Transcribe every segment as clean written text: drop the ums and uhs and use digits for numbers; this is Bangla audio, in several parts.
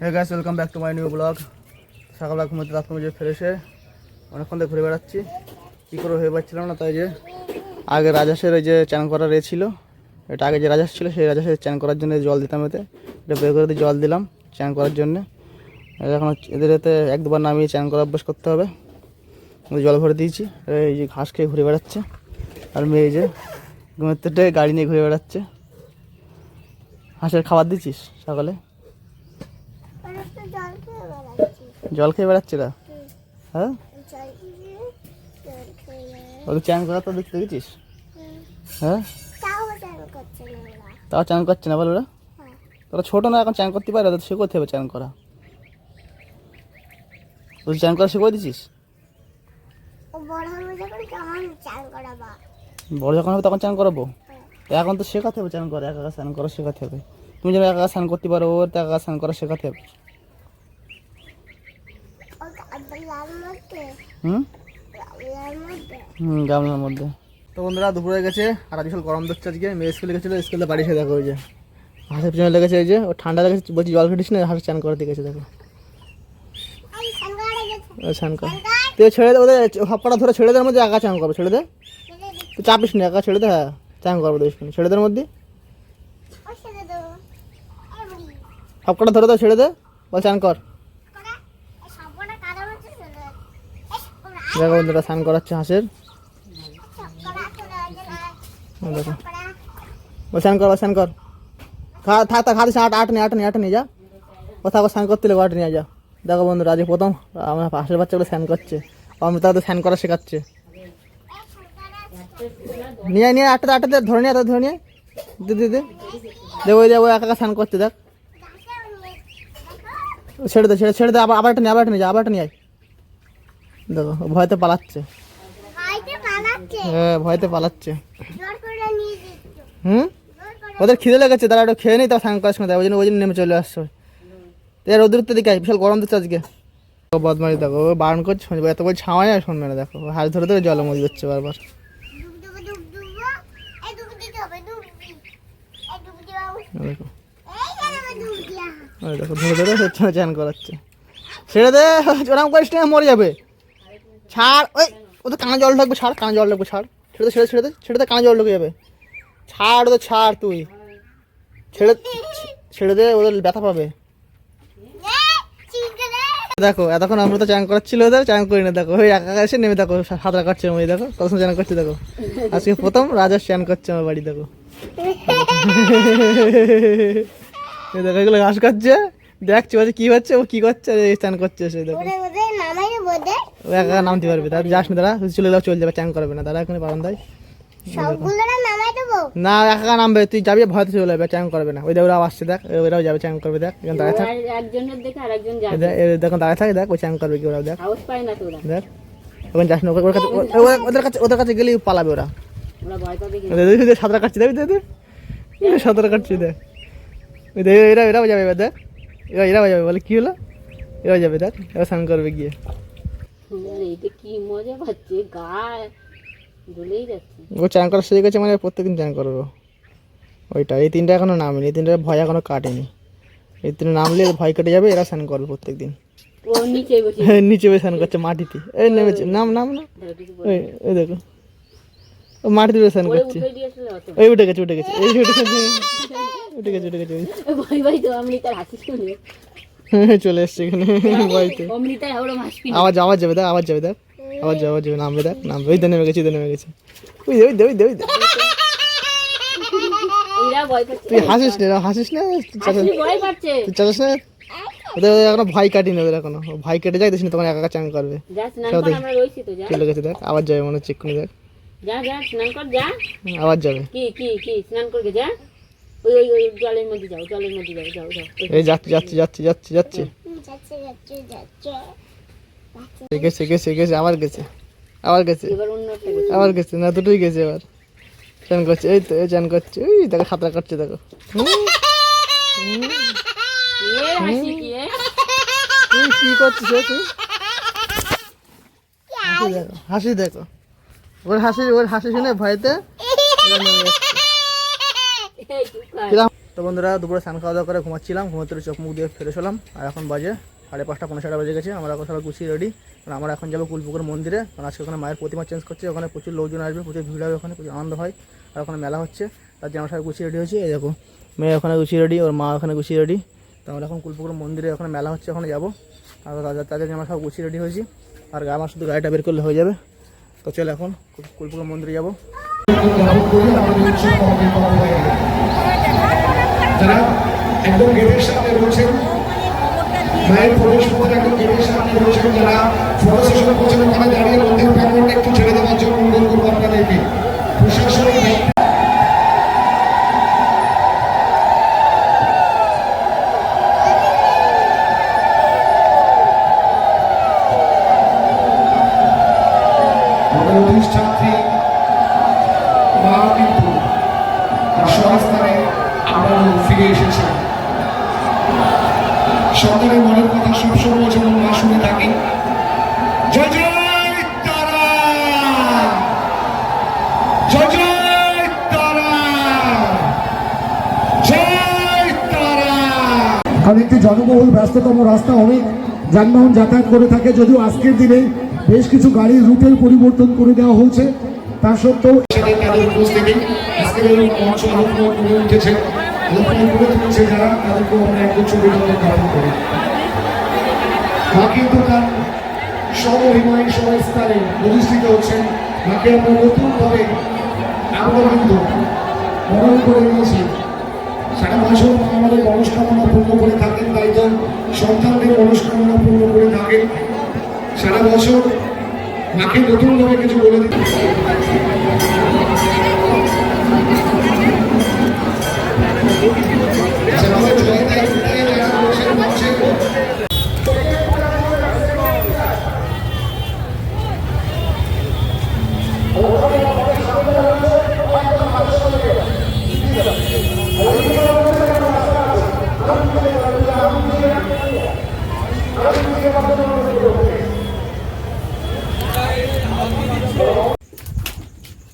Hey guys, welcome back to my new vlog. সকালবেলা ঘুমোতে রাত ঘুমিয়ে ফিরে এসে অনেকক্ষণ ধরে ঘুরে বেড়াচ্ছি, কী করে হয়ে পাচ্ছিলাম না। তাই যে আগে রাজহাঁসের ওই যে চান করার ছিল, এটা আগে যে রাজহাঁস ছিল সেই রাজহাঁসের চান করার জন্য জল দিতাম, এতে এটা বের করে দিয়ে জল দিলাম চান করার জন্যে। এখন এদের এতে এক দুবার নামিয়ে চান করা অভ্যাস করতে হবে। জল ভরে দিয়েছি, এই যে ঘাস খেয়ে ঘুরে বেড়াচ্ছে। আর মেয়ে যে ঘুমেতে গাড়ি নিয়ে ঘুরে বেড়াচ্ছে। হাঁসের খাবার দিচ্ছিস সকালে? জল খেয়ে বেড়াচ্ছে না? হ্যাঁ, ওকে চান করা তো দেখতে দেখেছিস? হ্যাঁ, তাও চান করছে না বল? ওরা তোরা ছোটো না, এখন চান করতে পারে, ওদের শেখাতে হবে চান করা। তুই চান করা শিখিয়ে দিচ্ছিস? বড় যখন হবে তখন চান করাবো। এখন তো শেখাতে হবে চান করা, একা একা স্নান করা শেখাতে হবে। তুমি যেন একা একা স্নান করতে পারো, ওর তো একা একা স্নান করা শেখাতে হবে। গামলার মধ্যে। তো বন্ধুরা দুপুর হয়ে গেছে আর বিশাল গরম দিচ্ছে আজকে। মেয়ে স্কুলে গেছিলো, স্কুলে বাড়ি এসে দেখো ওই যে হাঁসের পিছনে লেগেছে, এই যে ও ঠান্ডা লেগেছে, বলছি জল খেটিস না, হাঁস চান করতে গেছে দেখো। স্নান কর, তুই ছেড়ে দে, ওদের হাপ্পাটা ধরে ছেড়ে দেওয়ার মধ্যে একা চান করবো, ছেড়ে দে, তুই চাপিস না, একা ছেড়ে দে। হ্যাঁ, চান করবো দেখিস, ছেড়ে দেওয়ার মধ্যে হাপ্পাটা ধরে দাও, ছেড়ে দে, বল চান কর। দেখো বন্ধুরা স্নান করাচ্ছে হাঁসের, দেখো ও স্নান কর, স্নান কর, থাক থাক, হাতে আট নিয়ে যা, কোথাও স্নান করতে আট নিয়ে যা। দেখো বন্ধুরা আজকে প্রথম আমার হাঁসের বাচ্চাগুলো স্নান করছে, আমি তাদের স্নান করা শেখাচ্ছে। নিয়ে আটটা ধরে নিয়ে দিদি দেখ, ওই দেখ ওই একা স্নান করছে, দেখ ছেড়ে দে, আবার একটা নিয়ে যা, আবার একটা নিয়ে আয়। দেখো ভয়তে পালাচ্ছে, হ্যাঁ ভয়তে পালাচ্ছে। ওদের খিদে লেগেছে, তারা একটু খেয়ে নেই, তাও স্নান করার সময় ওই জন্য নেমে চলে আসছে। রোদের দিকে বিশাল গরম দিচ্ছে আজকে। বদমারি দেখো, ও বারণ করছে, এত করে ছাওয়াই আর শুনবে না। দেখো হাত ধরে ধরে জলমজি করছে বারবার। দেখো ধরে ধরে চান করাচ্ছে। ছেড়ে দে, ওরকম করিস না, মরে যাবে। ছাড়, ওই ওদের কানে জল ঢুকবে, ছাড়, কানে জল ঢুকবে, ছাড়, ছেড়ে দে, কানে জল ঢুকে যাবে। ছাড় তো, ছাড়, তুই ছেড়ে দে, ওদের ব্যথা পাবে। দেখো এতক্ষণ আমরা তো চান করাচ্ছিল, ওদের চান করি না। দেখো ওই একা এসে নেমে দেখো সাঁতার কাটছে ওই, দেখো কত চান করছে। দেখো আজকে প্রথম রাজা চান করছে আমার বাড়ি। দেখো দেখো এগুলো ঘাস খাচ্ছে, দেখছি বলছে কি হচ্ছে, ও কি করছে, চান করছে সে। দেখো ও একা নামতে পারবে, তার যাস না, দাঁড়া চলে যাও, চলে যাবে, চান করবে না, দাঁড়া এখানে পালন দেয় না, একা নামবে, তুই যাবি ভয়তে চলে যাবে, চান করবে না। ওই দেখ ওরাও আসছে, দেখ ওরাও যাবে চান করবে, দেখ এখন দাঁড়ায় থাক, দেখো দাঁড়ায় থাকে, দেখ ওই চান করবে কি, ওরাও দেখ দেখ, ওখানে যাস না, ওদের কাছে গেলেই পালাবে ওরা। সাঁতার কাটছে, দেখ সাঁতার কাটছে, দেখ এরাও যাবে, দেখ এরাও যাবে, বলে কি হলো, এরাও যাবে, দেখ এরা স্নান করবে গিয়ে। কি মজা পাচ্ছে, গায়ে ও চান করা শিখে গেছে, মানে প্রত্যেকদিন চান করবো। ওইটা এই তিনটা এখনো নামেনি, এই তিনটা ভয় এখনো কাটেনি। এই তিনটা নামলে ভয় কেটে যাবে, এরা স্নান করবে প্রত্যেকদিন। নিচে বসে স্নান করছে মাটিতে, এই নেমেছে, নাম না, ওই দেখো ও মাটিতে বসে স্নান করছে, ওই উঠে গেছে, এই উঠে গেছে চলে এসছে এখানে বাড়িতে। আওয়াজ যাবে, দেখ আওয়াজ যাবে, দেখ আওয়াজ যাবে, নামবে, দেখ নামবে, ওই নেমে গেছে, ওই তুই হাসিস না, চাচ্ছিস না, ওদের এখনো ভয় কাটিনি, ওদের এখনো ভয় কেটে যায়, দেখিস তখন একা চান করবে। চলে গেছে, দেখ আওয়াজ যাবে মনে হচ্ছে এক্ষুনি, দেখ আওয়াজ যাবে, এই যাচ্ছে আবার গেছে না, দুটোই গেছে এবার চান করছে। এই তো চান করছে, ওই দেখো সাঁতার কাটছে, দেখো তুই কি করছিস, তুই হাসি দেখো, ওর হাসি শুনে ভয়তে তো বন্ধুরা দুপুরে স্নান খাওয়া দাওয়া করে ঘুমাচ্ছিলাম, ঘুমোতে চোখ মুখ দিয়ে ফেরে এলাম। আর এখন বাজে 5:30 পৌনে 6টা বেজে গেছে। আমরা এখন সবাই গুছিয়ে রেডি, কারণ আমরা এখন যাবো কুলপুকুর মন্দিরে। কারণ আজকে ওখানে মায়ের প্রতিমা চেঞ্জ করছে, ওখানে প্রচুর লোকজন আসবে, প্রচুর ভিড় হবে, ওখানে প্রচুর আনন্দ হয়। আর ওখানে মেলা হচ্ছে, তার জন্য আমরা সবাই গুছিয়ে রেডি হয়েছি। এই দেখো মেয়ে ওখানে গুছিয়ে রেডি, ওর মা ওখানে গুছিয়ে রেডি। তো আমরা এখন কুলপুকুর মন্দিরে ওখানে মেলা হচ্ছে, ওখানে যাবো। আর তাদের আমরা সব গুছিয়ে রেডি হয়েছি। আর আমার শুধু গাড়িটা বের করলে হয়ে যাবে। তো চল এখন কুলপুকুর মন্দিরে যাবো। যারা একদম গেটের সামনে রয়েছেন, মায়ের প্রবেশ পথের একদম গেটের সামনে রয়েছেন, যারা ফটো সেশনে পৌঁছেন ওখানে দাঁড়িয়ে মন্দির প্রাঙ্গণটা একটু ছেড়ে দেওয়ার জন্য অনুরোধ করবো আপনাদেরকে। প্রশাসনিক ছাত্রী মা কিন্তু তার স্বস্থানে আবারও ফিরে এসেছে। সন্তানের মনের কথা সবসময় যেমন মা শুনে থাকি, জয় জয় তারা, জয় জয় তারা, জয় তারা। কারণ একটি জনবহুল ব্যস্ততম রাস্তা, অনেক যানবাহন যাতায়াত করে থাকে। যদিও আজকের দিনে বেশ কিছু গাড়ির রুটের পরিবর্তন করে দেওয়া হয়েছে, তা সত্ত্বেও তাদের উপস্থিতি আজকের এই মঞ্চ আলোচনা করে উঠেছে, আলোচনা করে তুলেছে যারা, তাদেরকেও আমরা একটু ছবি ধারণ করি। মা কিন্তু তার সমহিমায় সমস্থানে প্রতিষ্ঠিত হচ্ছেন। মাকে আমরা নতুনভাবে আমরা কিন্তু মরণ করে নিয়েছি। সারা বছর আমাদের মনস্কামনা পূর্ণ করে থাকেন, তাই তো সন্তানদের মনস্কামনা পূর্ণ করে থাকেন। সারা বছর মাকে নতুনভাবে কিছু বলে দিতে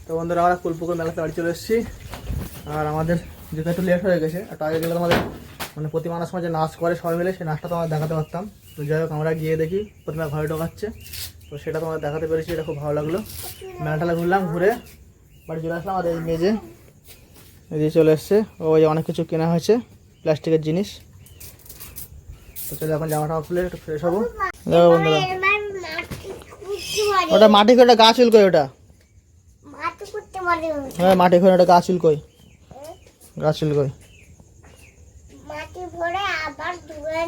তো বন্ধুরা আমরা কুলপুকুর মেলাতে বাড়ি চলে এসেছি। আর আমাদের যেটা একটু লেট হয়ে গেছে, একটু আগে গেলে আমাদের মানে প্রতিমা আনার সময় যে নাচ করে সবাই মিলে, সেই নাচটা তোমাদের দেখাতে পারতাম। তো যাই হোক আমরা গিয়ে দেখি প্রতিমা ঘরে ঢোকাচ্ছে, তো সেটা তোমাদের দেখাতে পেরেছি, এটা খুব ভালো লাগলো। মেলাটা ঘুরলাম, ঘুরে বাড়ি চলে আসলাম। আর এই মেজে এদিকে চলে এসছে, ওই অনেক কিছু কেনা হয়েছে প্লাস্টিকের জিনিস। তো চলে এখন জামাটা খুলে একটু ফ্রেশ হবো। দেখো বন্ধুরা ওটা মাটি করে গাছ চুল কই, ওটা হ্যাঁ মাটি করে ওটা গাছ চুল কই, গাছ চুল কই মাটি ভরে আবার ধুয়ে,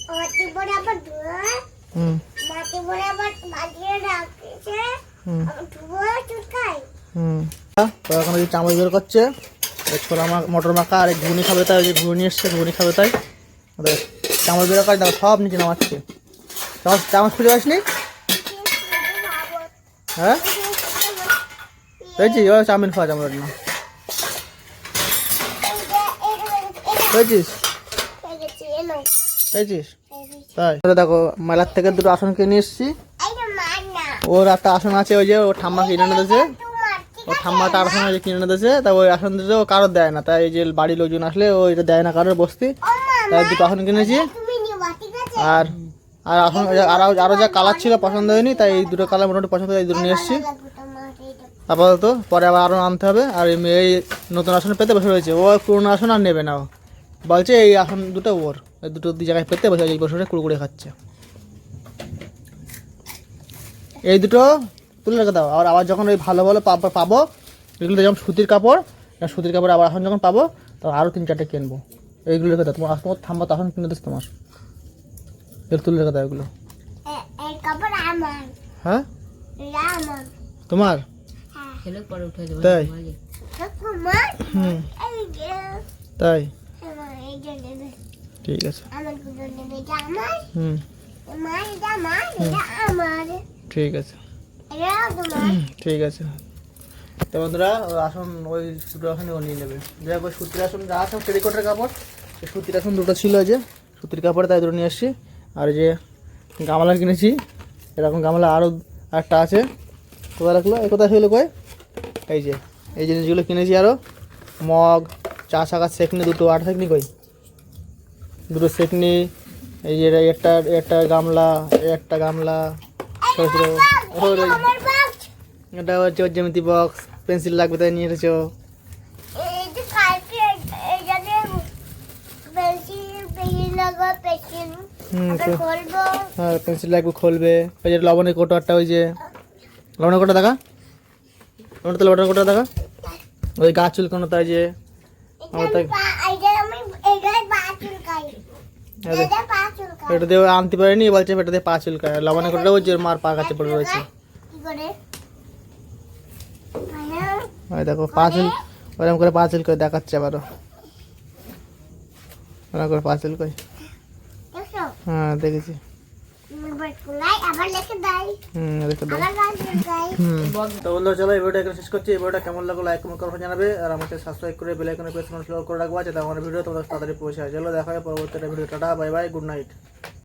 মাটি ভরে আবার ধুয়ে, মাটি ভরে আবার বাজিয়ে রাখছে, আবার ধুয়ে চুকাই। তো এখন ওই চামচ বের করছে, ছোলা মটর মাখা আর ঘুগনি খাবে, তাই ওই যে ঘুগনি এসছে, ঘুগনি খাবে তাই চামচ বের করে দেখো সব নিচে নামাচ্ছে। চামচ চামচ খুঁজে আসনি? হ্যাঁ পেয়েছি, ও চাউমিন খাওয়া চামচ না পেয়েছিস, পেয়েছিস তাই। দেখো মেলার থেকে দুটো আসন কিনে এসেছি। ওর একটা আসন আছে, ওই যে ও ঠাম্মা কিনে এনে দিয়েছে, ও ঠাম্মা তার আসন কিনে এনে দিয়েছে, তা ওই আসন দিতে ও কারোর দেয় না, তাই এই যে বাড়ির লোকজন আসলে ও এটা দেয় না কারোর বসতি, তাই দুটো আসন কিনেছি। আর আর আসন আরও যা কালার ছিল পছন্দ হয়নি, তাই এই দুটো কালার মোটামুটি পছন্দ হয়, এই দুটো নিয়ে এসেছি আপাতত। পরে আবার আরও আনতে হবে। আর এই নতুন আসন পেতে বসে রয়েছে, ও পুরোনো আসন আর নেবে না, ও বলছে এই আসন দুটো ওর, এই দুটো দুই জায়গায় পেতে বসে এই বছরে কুড়কুড়ে খাচ্ছে। এই দুটো তুলে রেখে দাও, আর আবার যখন ওই ভালো ভালো পাবো এগুলো যেমন সুতির কাপড় আবার আসন যখন পাবো তখন আরও 3-4টে কিনবো। এইগুলো রেখে দাও, তোমার তোমার থাম্বা তো আসন কিনে দিস তোমার, এগুলো তুলে রেখে দাও এগুলো। হ্যাঁ তোমার তাই, তাই ঠিক আছে, ঠিক আছে, ঠিক আছে। তো বন্ধুরা আসন ওই দুটো আসন ও নিয়ে নেবে, যাই হোক সুতির আসন যা আছে টেরিকটের কাপড়, এই সুতির আসন দুটো ছিল, যে সুতির কাপড় তাই দুটো নিয়ে এসেছি। আর যে গামলা কিনেছি, এরকম গামলা আরও একটা আছে, কোথায় রাখলো, এই কোথায় ছিল কই, এই যে এই জিনিসগুলো কিনেছি, আরও মগ চা শাখার সেকনি দুটো আট সেকনি কই দুটো সেকনি এই যে একটা গামলা একটা গামলা ছোট ছোট আমার বাক্স এটা হচ্ছে ওর জ্যামিতি বক্স পেন্সিল লাগবে তাই নিয়ে এসেছো এই যে কালকে এই জায়গায় পেন্সিল লাগা পেন্সিল আবার খুলবো হ্যাঁ পেন্সিল লাগবে খুলবে ওই যে লবণের কোটারটা ওই যে লবণের কোটা দেখা লবণের কোটা দেখা ওই গাছ চুলকানো তাই যে আমার তাই এটা দিয়ে আনতে পারেনি বলছে এটা দিয়ে পা চুলকায় লবণের কোটাটা ওই যে ওর মার পা কাছে পড়ে রয়েছে ওই দেখো পা চুল ওরকম করে পা চুলকায় দেখাচ্ছে আবারও ওরকম করে পা চুলকায় হ্যাঁ দেখেছি দেখে দাও তো বন্ধুরা চলো এই ভিডিওটা এখানে শেষ করছি এই ভিডিওটা কেমন লাগলো লাইক কমেন্ট করে জানাবে আর আমাকে সাবস্ক্রাইব করে বেল আইকনে প্রেস করে রাখবো যাতে আমার ভিডিও তোমাদের তাড়াতাড়ি পৌঁছায় চলো দেখা হয় পরবর্তী video tata bye bye good night